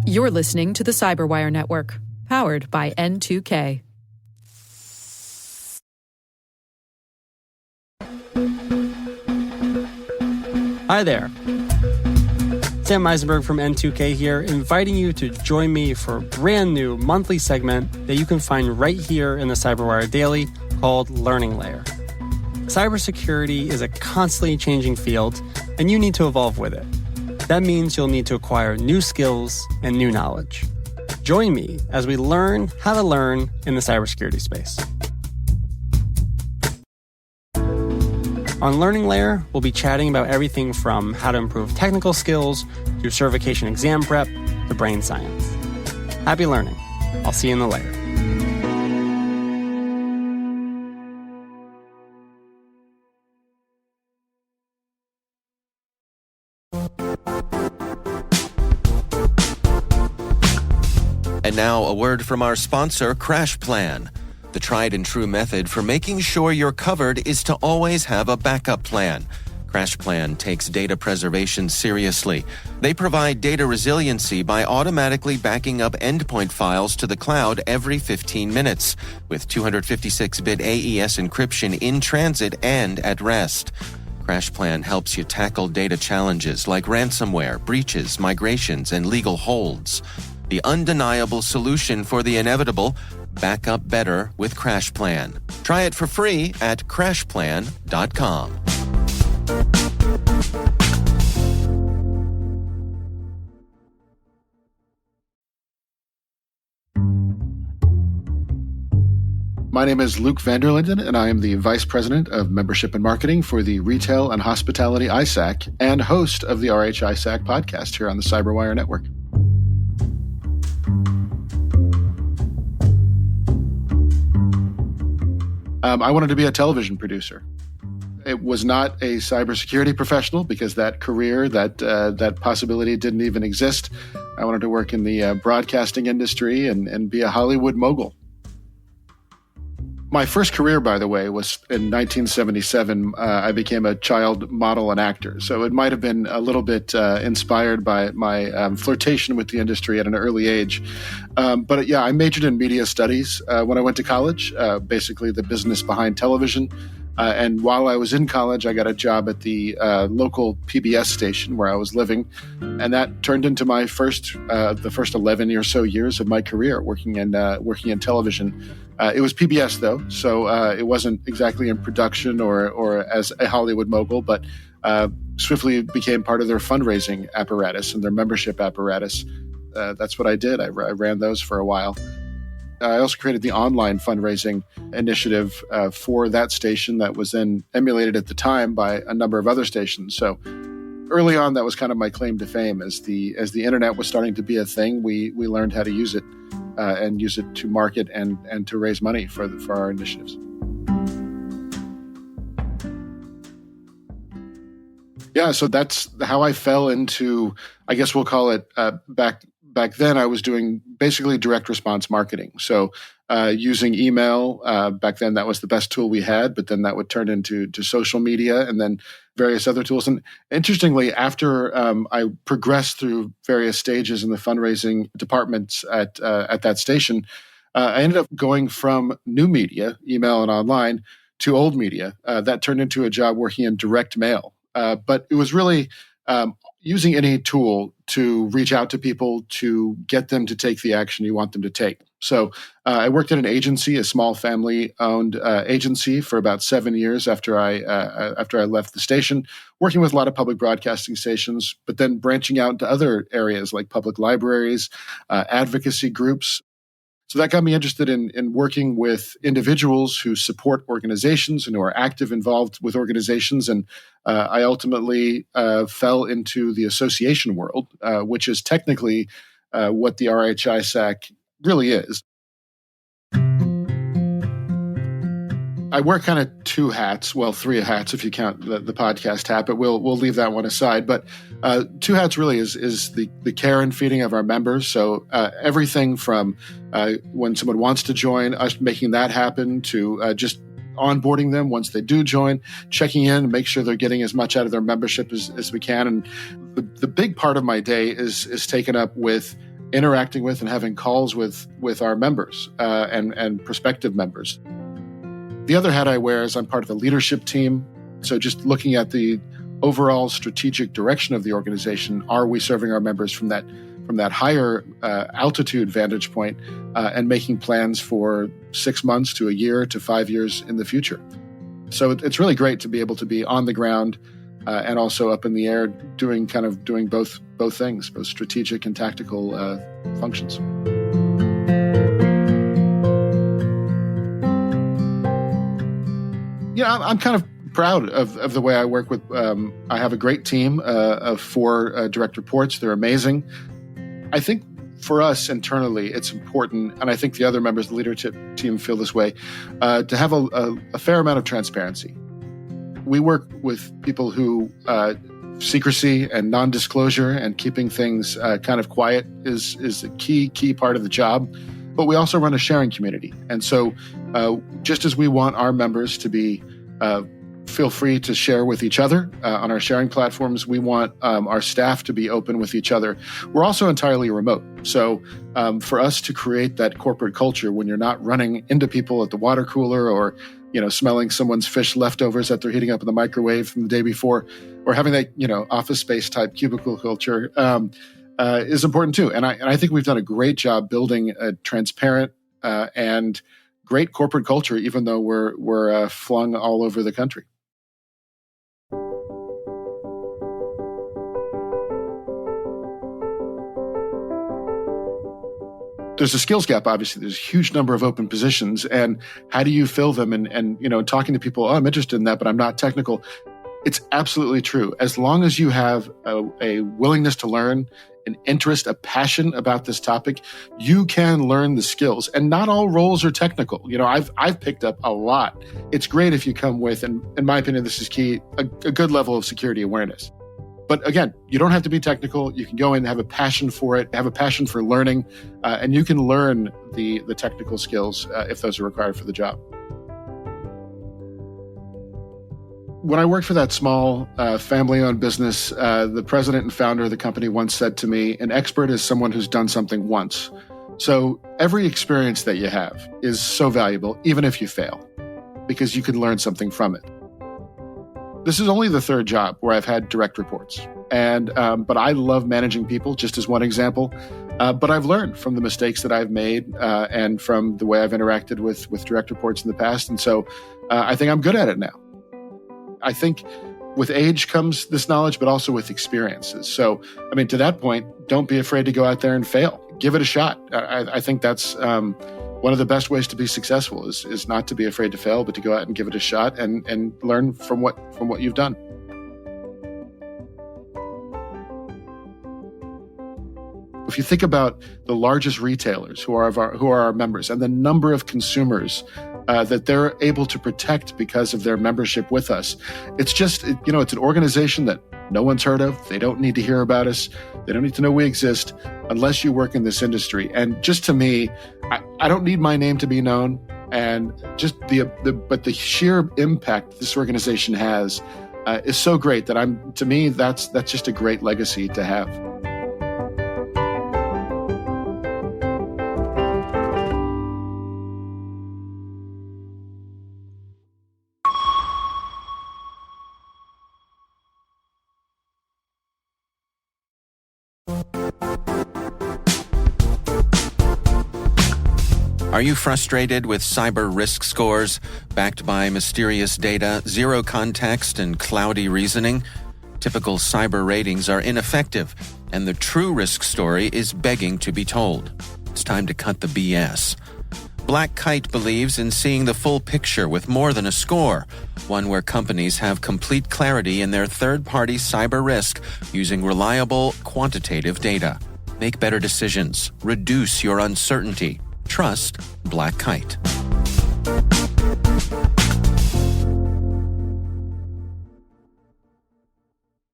You're listening to the Cyberwire Network, powered by N2K. Hi there. Sam Eisenberg from N2K here, inviting you to join me for a brand new monthly segment that you can find right here in the Cyberwire Daily called Learning Layer. Cybersecurity is a constantly changing field, and you need to evolve with it. That means you'll need to acquire new skills and new knowledge. Join me as we learn how to learn in the cybersecurity space. On Learning Layer, we'll be chatting about everything from how to improve technical skills to certification exam prep to brain science. Happy learning. I'll see you in the layer. And now a word from our sponsor, CrashPlan. The tried and true method for making sure you're covered is to always have a backup plan. CrashPlan takes data preservation seriously. They provide data resiliency by automatically backing up endpoint files to the cloud every 15 minutes with 256-bit AES encryption in transit and at rest. CrashPlan helps you tackle data challenges like ransomware, breaches, migrations, and legal holds. The undeniable solution for the inevitable: back up better with CrashPlan. Try it for free at crashplan.com. My name is Luke Vander Linden, and I am the Vice President of Membership and Marketing for the Retail and Hospitality ISAC and host of the RH ISAC podcast here on the Cyberwire Network. I wanted to be a television producer. It was not a cybersecurity professional because that career, that possibility didn't even exist. I wanted to work in the broadcasting industry and be a Hollywood mogul. My first career, by the way, was in 1977. I became a child model and actor. So it might have been a little bit inspired by my flirtation with the industry at an early age. But yeah, I majored in media studies when I went to college, basically the business behind television. And while I was in college, I got a job at the local PBS station where I was living. And that turned into my the first 11 or so years of my career working in television. It was PBS, though, so it wasn't exactly in production or as a Hollywood mogul, but swiftly became part of their fundraising apparatus and their membership apparatus. That's what I did. I ran those for a while. I also created the online fundraising initiative for that station that was then emulated at the time by a number of other stations. So early on, that was kind of my claim to fame. As the internet was starting to be a thing, we learned how to use it and use it to market and to raise money for our initiatives. Yeah, so that's how I fell into, I guess we'll call it, back then I was doing basically direct response marketing. So using email, back then that was the best tool we had, but then that would turn into social media and then various other tools. And interestingly, after I progressed through various stages in the fundraising departments at that station, I ended up going from new media, email and online, to old media. That turned into a job working in direct mail. But it was really using any tool to reach out to people to get them to take the action you want them to take. So I worked at an agency, a small family-owned agency, for about 7 years after I left the station, working with a lot of public broadcasting stations, but then branching out into other areas like public libraries, advocacy groups. So that got me interested in working with individuals who support organizations and who are involved with organizations. And I ultimately fell into the association world, which is technically what the RHISAC really is. I wear kind of two hats, well, three hats if you count the podcast hat, but we'll leave that one aside. But two hats really is the care and feeding of our members. So everything from when someone wants to join, us making that happen, to just onboarding them once they do join, checking in and make sure they're getting as much out of their membership as we can. And the big part of my day is taken up with interacting with and having calls with our members and prospective members. The other hat I wear is I'm part of the leadership team. So just looking at the overall strategic direction of the organization, are we serving our members from that higher altitude vantage point and making plans for 6 months to a year to 5 years in the future. So it's really great to be able to be on the ground and also up in the air doing both things, both strategic and tactical functions. I'm kind of proud of the way I work with. I have a great team of 4 direct reports. They're amazing. I think for us internally, it's important, and I think the other members of the leadership team feel this way, to have a fair amount of transparency. We work with people who secrecy and non-disclosure and keeping things kind of quiet is a key part of the job. But we also run a sharing community. And so just as we want our members to be feel free to share with each other on our sharing platforms, we want our staff to be open with each other. We're also entirely remote. So for us to create that corporate culture when you're not running into people at the water cooler or smelling someone's fish leftovers that they're heating up in the microwave from the day before, or having that office space type cubicle culture is important too. And I think we've done a great job building a transparent and great corporate culture, even though we're flung all over the country. There's a skills gap, obviously. There's a huge number of open positions. And how do you fill them? And talking to people, I'm interested in that, but I'm not technical. It's absolutely true. As long as you have a willingness to learn, an interest, a passion about this topic, you can learn the skills. And not all roles are technical. I've picked up a lot. It's great if you come with, and in my opinion, this is key, a good level of security awareness. But again, you don't have to be technical. You can go in and have a passion for it, have a passion for learning, and you can learn the technical skills if those are required for the job. When I worked for that small family-owned business, the president and founder of the company once said to me, an expert is someone who's done something once. So every experience that you have is so valuable, even if you fail, because you can learn something from it. This is only the 3rd job where I've had direct reports. But I love managing people, just as one example. But I've learned from the mistakes that I've made and from the way I've interacted with direct reports in the past. And so I think I'm good at it now. I think with age comes this knowledge, but also with experiences. So, to that point, don't be afraid to go out there and fail. Give it a shot. I think that's one of the best ways to be successful is not to be afraid to fail, but to go out and give it a shot and learn from what you've done. If you think about the largest retailers who are our members and the number of consumers that they're able to protect because of their membership with us, it's an organization that no one's heard of. They don't need to hear about us. They don't need to know we exist unless you work in this industry. And just to me, I don't need my name to be known. And just but the sheer impact this organization has is so great that to me, that's just a great legacy to have. Are you frustrated with cyber risk scores backed by mysterious data, zero context, and cloudy reasoning? Typical cyber ratings are ineffective, and the true risk story is begging to be told. It's time to cut the BS. Black Kite believes in seeing the full picture with more than a score, one where companies have complete clarity in their third-party cyber risk using reliable, quantitative data. Make better decisions. Reduce your uncertainty. Trust Black Kite.